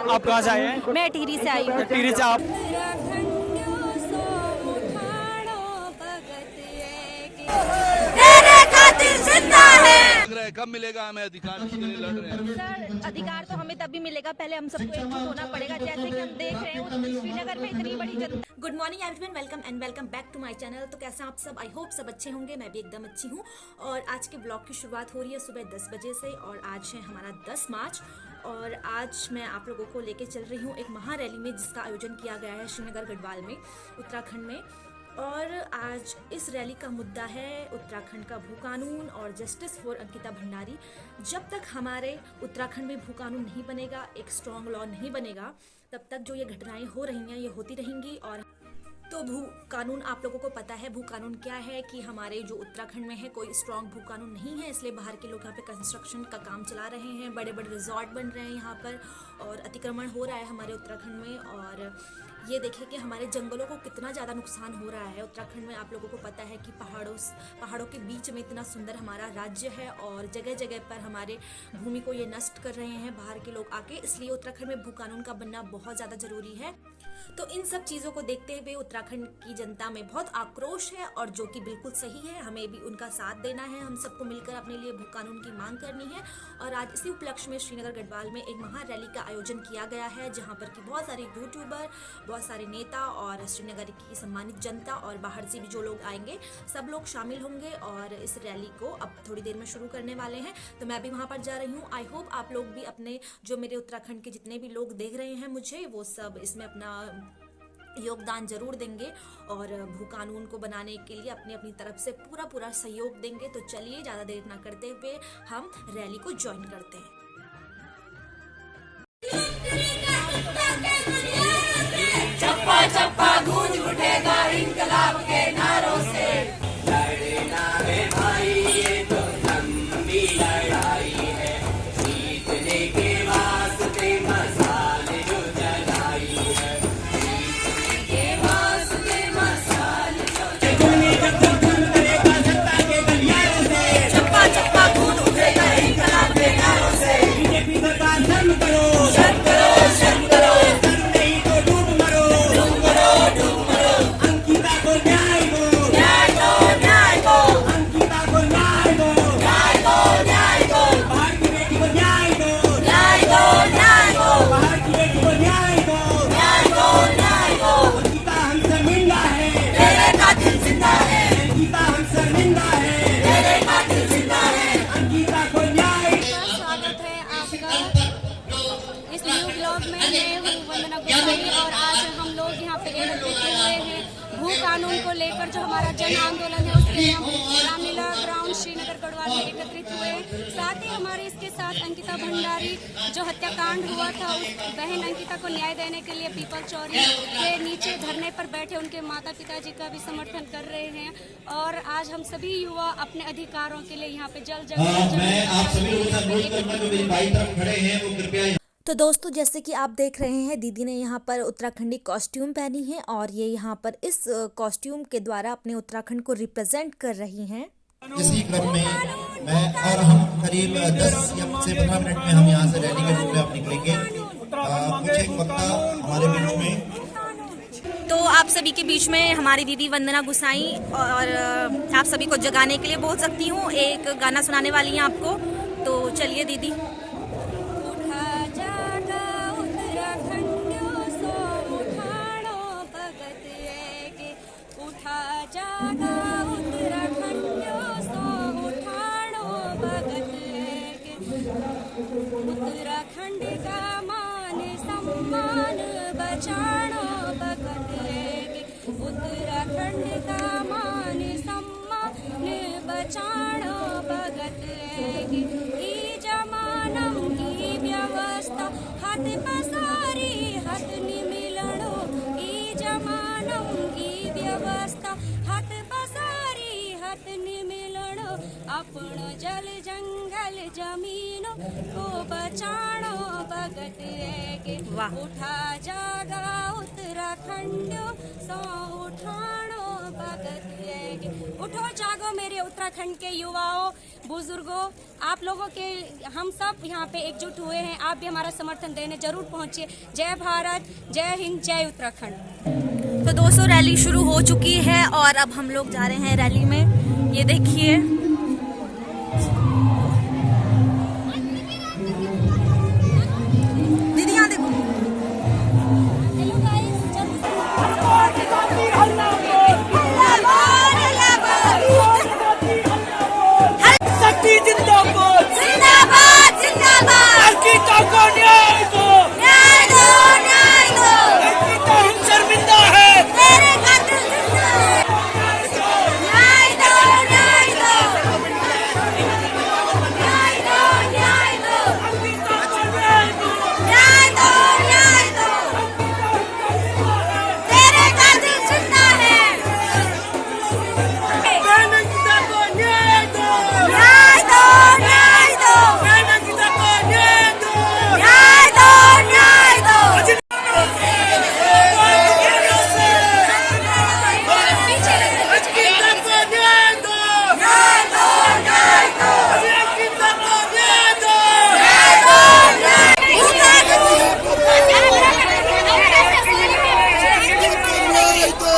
आप कहाँ से आए हैं? मैं टिहरी से आई हूँ। टिहरी से आप कब मिलेगा हमें अधिकार, इसके लिए लड़ रहे हैं। सर, अधिकार तो हमें तभी मिलेगा, पहले हम सबको एकजुट होना पड़ेगा। जैसे कि हम देख रहे हैं श्रीनगर में इतनी बड़ी जनता। Good morning everyone, welcome and welcome back to my channel. तो कैसे आप सब? आई होप सब अच्छे होंगे, मैं भी एकदम अच्छी हूँ। और आज के ब्लॉग की शुरुआत हो रही है सुबह 10 बजे से और आज है हमारा 10 मार्च। और आज मैं आप लोगों को लेके चल रही हूँ एक महा रैली में जिसका आयोजन किया गया है श्रीनगर गढ़वाल में, उत्तराखंड में। और आज इस रैली का मुद्दा है उत्तराखंड का भू कानून और जस्टिस फॉर अंकिता भंडारी। जब तक हमारे उत्तराखंड में भू कानून नहीं बनेगा, एक स्ट्रॉन्ग लॉ नहीं बनेगा, तब तक जो ये घटनाएं हो रही हैं ये होती रहेंगी। और तो भू कानून आप लोगों को पता है, भू कानून क्या है कि हमारे जो उत्तराखंड में है कोई स्ट्रॉन्ग भू कानून नहीं है, इसलिए बाहर के लोग यहाँ पे कंस्ट्रक्शन का काम चला रहे हैं, बड़े बड़े रिजॉर्ट बन रहे हैं यहाँ पर और अतिक्रमण हो रहा है हमारे उत्तराखंड में। और ये देखिए कि हमारे जंगलों को कितना ज़्यादा नुकसान हो रहा है उत्तराखंड में। आप लोगों को पता है कि पहाड़ों के बीच में इतना सुंदर हमारा राज्य है और जगह जगह पर हमारे भूमि को ये नष्ट कर रहे हैं बाहर के लोग आके, इसलिए उत्तराखंड में भू कानून का बनना बहुत ज़्यादा ज़रूरी है। तो इन सब चीज़ों को देखते हुए उत्तराखंड की जनता में बहुत आक्रोश है और जो कि बिल्कुल सही है, हमें भी उनका साथ देना है। हम सबको मिलकर अपने लिए भू कानून की मांग करनी है। और आज इसी उपलक्ष्य में श्रीनगर गढ़वाल में एक महा रैली का आयोजन किया गया है, जहां पर कि बहुत सारे यूट्यूबर, बहुत सारे नेता और श्रीनगर की सम्मानित जनता और बाहर से भी जो लोग आएंगे सब लोग शामिल होंगे और इस रैली को अब थोड़ी देर में शुरू करने वाले हैं। तो मैं भी वहाँ पर जा रही हूँ। आई होप आप लोग भी अपने, जो मेरे उत्तराखंड के जितने भी लोग देख रहे हैं मुझे, वो सब इसमें अपना योगदान जरूर देंगे और भू कानून को बनाने के लिए अपनी अपनी तरफ से पूरा सहयोग देंगे। तो चलिए ज़्यादा देर ना करते हुए हम रैली को ज्वाइन करते हैं। चप्पा चप्पा गूंज उठेगा इंकलाब के नारों से। लड़ना है भाई ये तो लंबी लड़ाई है, जीतने के वास्ते मसाल जो जलाई है, जीतने के वास्ते मसाल जो जलाई है। चप्पा चप्पा गूंज उठेगा इंकलाब के नारों से। बीजेपी सरकार शर्म करो, शर्म करो, शर्म करो। और आज हम लोग यहाँ पे एकत्रित हुए हैं भू कानून को लेकर, जो हमारा जन आंदोलन है उसके लिए हम रामलीला ग्राउंड श्रीनगर गढ़वाल में एकत्रित हुए। साथ ही हमारे इसके साथ अंकिता भंडारी, जो हत्याकांड हुआ था, उस बहन अंकिता को न्याय देने के लिए पीपल चौरी के नीचे धरने पर बैठे उनके माता पिताजी का भी समर्थन कर रहे हैं। और आज हम सभी युवा अपने अधिकारों के लिए यहाँ पे जल जगह मैं आप सभी लोगों से अनुरोध करूंगा जो मेरी बाई तरफ खड़े हैं वो कृपया। तो दोस्तों, जैसे कि आप देख रहे हैं, दीदी ने यहाँ पर उत्तराखंडी कॉस्ट्यूम पहनी है और ये यहाँ पर इस कॉस्ट्यूम के द्वारा अपने उत्तराखंड को रिप्रेजेंट कर रही हैं। इसी क्रम में मैं और हम करीब 10 से 15 मिनट में हम यहाँ से रैली के रूप में आप निकलेंगे। कुछ एक वक्ता हमारे बीच में, तो आप सभी के बीच में हमारी दीदी वंदना गुसाई और आप सभी को जगाने के लिए बोल सकती हूँ, एक गाना सुनाने वाली हैं आपको। तो चलिए दीदी। उत्तराखंड का मान सम्मान बचानो भगत है, उत्तराखंड का मान सम्मान बचानो भगत है। ई जमानम की व्यवस्था हाथ पसारी हाथ निमिलनो, ई जमानम की व्यवस्था हाथ पसारी हाथ निमिलनो। आपण जल जंगल जमीनों को बचाणो भगत के वाह। उठा जागा उत्तराखंड सो उठाणो भगत के। उठो जागो मेरे उत्तराखंड के युवाओं, बुजुर्गों, आप लोगों के हम सब यहाँ पे एकजुट हुए हैं। आप भी हमारा समर्थन देने जरूर पहुंचिए। जय भारत, जय हिंद, जय उत्तराखंड। तो दोस्तों रैली शुरू हो चुकी है और अब हम लोग जा रहे हैं रैली में। ये देखिए दीदी यहाँ देखो। शक्ति जिंदाबाद, जिंदाबाद जिंदाबाद। अंकिता को न्याय दो, न्याय दो न्याय दो। अंकिता हम शर्मिंदा है। तेरे खातिर जिंदा है। न्याय दो न्याय दो। न्याय दो न्याय दो। न्याय दो न्याय दो। तेरे खातिर जिंदा है। अंकिता को न्याय दो, न्याय दो न्याय दो। अंकिता को न्याय दो। न्याय दो न्याय दो। अंकिता को न्याय दो, न्याय दो न्याय दो। अंकिता को न्याय दो। न्याय दो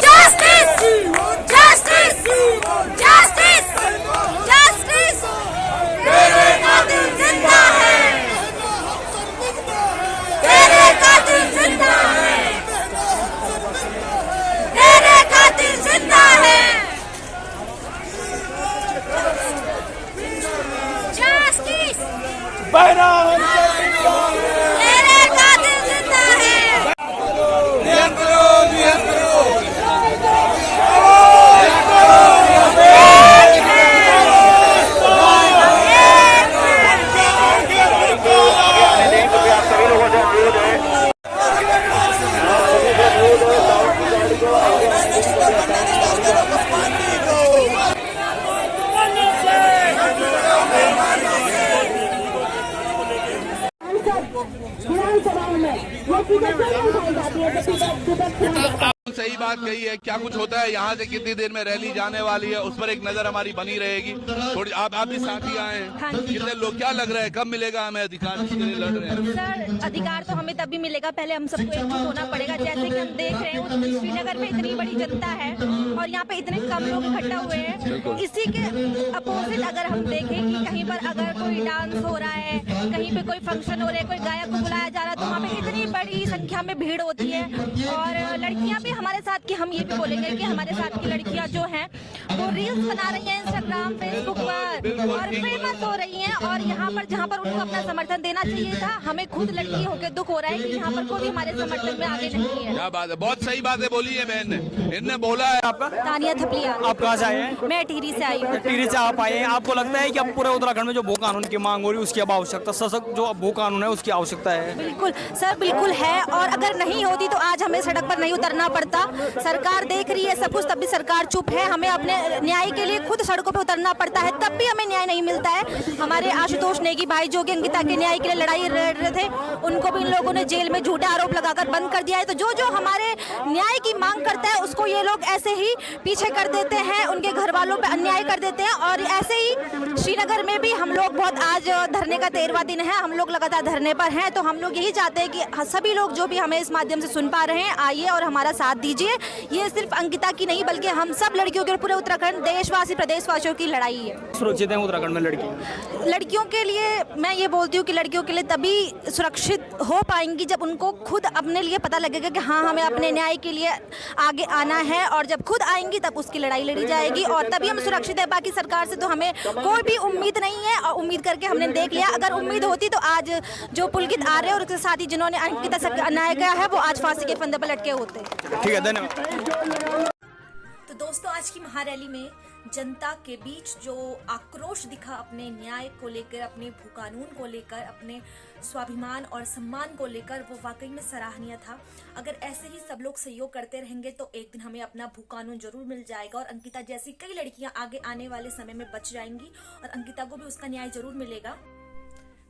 जस्टिस जस्टिस जस्टिस जस्टिस। तेरे कातिल जिंदा है। तेरे कातिल जिंदा है। तेरे कातिल जिंदा है। जस्टिस। बहरा हम शर्मिंदा है। तेरे कातिल जिंदा है। नियम करो, नियम करो। सही बात कही है। क्या कुछ होता है यहाँ से कितनी देर में रैली जाने वाली है, उस पर एक नजर हमारी बनी रहेगी। थोड़ी आप भी साथ ही आए हाँ हैं। जी। कितने लोग, क्या लग रहा है कब मिलेगा हमें अधिकार जिसके लिए लड़ रहे हैं? सर अधिकार तो हमें तभी मिलेगा, पहले हम सबको एकजुट होना पड़ेगा। जैसे कि हम देख रहे हैं श्रीनगर में इतनी बड़ी जनता है और यहाँ पे इतने कम लोग इकट्ठा हुए हैं। इसी के अपोजिट अगर हम देखें कि कहीं पर अगर कोई डांस हो रहा है, कहीं पे कोई फंक्शन हो रहा है, कोई गायक को बुलाया जा रहा है, तो वहाँ पे इतनी बड़ी संख्या में भीड़ होती है। और लड़कियाँ भी हमारे साथ, कि हम ये भी बोलेंगे कि हमारे साथ की लड़कियाँ जो हैं वो रील्स बना रही हैं इंस्टाग्राम फेसबुक पर और फेमस हो रही हैं। और यहाँ पर जहाँ पर उनको अपना समर्थन देना चाहिए था, हमें खुद लड़की होकर दुख हो रहा है कि यहाँ पर कोई हमारे समर्थन में आगे नहीं है। क्या बात है, बहुत सही बातें बोली है बहन ने। इनने बोला है आपका तानिया थपलिया। आप कहाँ से आए हैं? मैं टिहरी से आई हूँ। टिहरी से आप आए हैं। आपको लगता है कि अब पूरे उत्तराखंड में जो भू कानून की मांग हो रही है उसकी अब आवश्यकता, सशक्त जो भू कानून है उसकी आवश्यकता है? बिल्कुल सर, बिल्कुल है। और अगर नहीं होती तो आज हमें सड़क पर नहीं उतरना पड़ता। सरकार देख रही है सब कुछ, तब भी सरकार चुप है। हमें अपने न्याय के लिए खुद सड़कों पे उतरना पड़ता है, तब भी हमें न्याय नहीं मिलता है। हमारे आशुतोष नेगी भाई जो कि अंकिता के न्याय के लिए लड़ाई लड़ रहे थे, उनको भी इन लोगों ने जेल में झूठे आरोप लगाकर बंद कर दिया है। तो जो जो हमारे न्याय की मांग करता है उसको ये लोग ऐसे ही पीछे कर देते हैं, उनके घर वालों पे अन्याय कर देते हैं। और ऐसे ही श्रीनगर में भी हम लोग बहुत, आज धरने का 13वां दिन है, हम लोग लगातार धरने पर हैं। तो हम लोग यही चाहते हैं कि सभी लोग जो भी हमें इस माध्यम से सुन पा रहे हैं, आइए और हमारा साथ दीजिए। ये सिर्फ अंकिता की नहीं बल्कि हम सब लड़कियों के, पूरे उत्तराखंड देशवासी प्रदेशवासियों की लड़ाई है। सुरक्षित है उत्तराखंड में लड़की? लड़कियों के लिए मैं ये बोलती हूँ कि लड़कियों के लिए तभी सुरक्षित हो पाएंगी जब उनको खुद अपने लिए पता लगेगा कि हाँ हमें अपने न्याय के लिए आगे आना है। और जब खुद आएंगी तब उसकी लड़ाई लड़ी जाएगी और तभी हम सुरक्षित है। बाकी सरकार से तो हमें कोई भी उम्मीद नहीं है और उम्मीद करके हमने देख लिया। अगर उम्मीद होती तो आज जो पुलकित आ रहे हैं और उसके साथ ही जिन्होंने अंकिता से अन्याय किया है वो आज फांसी के फंदे पर लटके होते। ठीक है, धन्यवाद। तो दोस्तों आज की महारैली में जनता के बीच जो आक्रोश दिखा अपने न्याय को लेकर, अपने भू कानून को लेकर, अपने स्वाभिमान और सम्मान को लेकर, वो वाकई में सराहनीय था। अगर ऐसे ही सब लोग सहयोग करते रहेंगे तो एक दिन हमें अपना भू कानून जरूर मिल जाएगा और अंकिता जैसी कई लड़कियां आगे आने वाले समय में बच जाएंगी और अंकिता को भी उसका न्याय जरूर मिलेगा।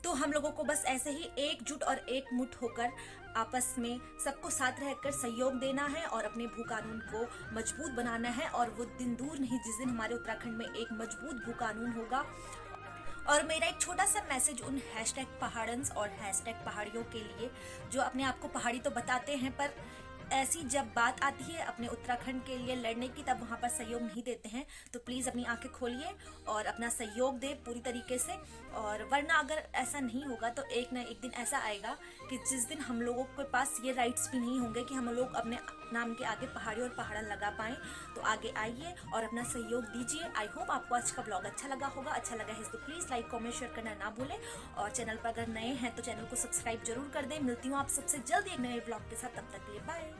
तो हम लोगों को बस ऐसे ही एकजुट और एकमुठ होकर आपस में सबको साथ रहकर सहयोग देना है और अपने भू कानून को मजबूत बनाना है। और वो दिन दूर नहीं जिस दिन हमारे उत्तराखंड में एक मजबूत भू कानून होगा। और मेरा एक छोटा सा मैसेज उन #पहाड़न्स और #पहाड़ियों के लिए जो अपने आप को पहाड़ी तो बताते हैं पर ऐसी जब बात आती है अपने उत्तराखंड के लिए लड़ने की तब वहाँ पर सहयोग नहीं देते हैं। तो प्लीज़ अपनी आंखें खोलिए और अपना सहयोग दे पूरी तरीके से। और वरना अगर ऐसा नहीं होगा तो एक ना एक दिन ऐसा आएगा कि जिस दिन हम लोगों के पास ये राइट्स भी नहीं होंगे कि हम लोग अपने नाम के आगे पहाड़ी और पहाड़ा लगा पाएँ। तो आगे आइए और अपना सहयोग दीजिए। आई होप आपको आज का ब्लॉग अच्छा लगा होगा। अच्छा लगा है तो प्लीज़ लाइक कमेंट शेयर करना ना भूलें और चैनल पर अगर नए हैं तो चैनल को सब्सक्राइब जरूर कर दें। मिलती हूँ आप सबसे जल्द एक नए ब्लॉग के साथ, तब तक के लिए बाय।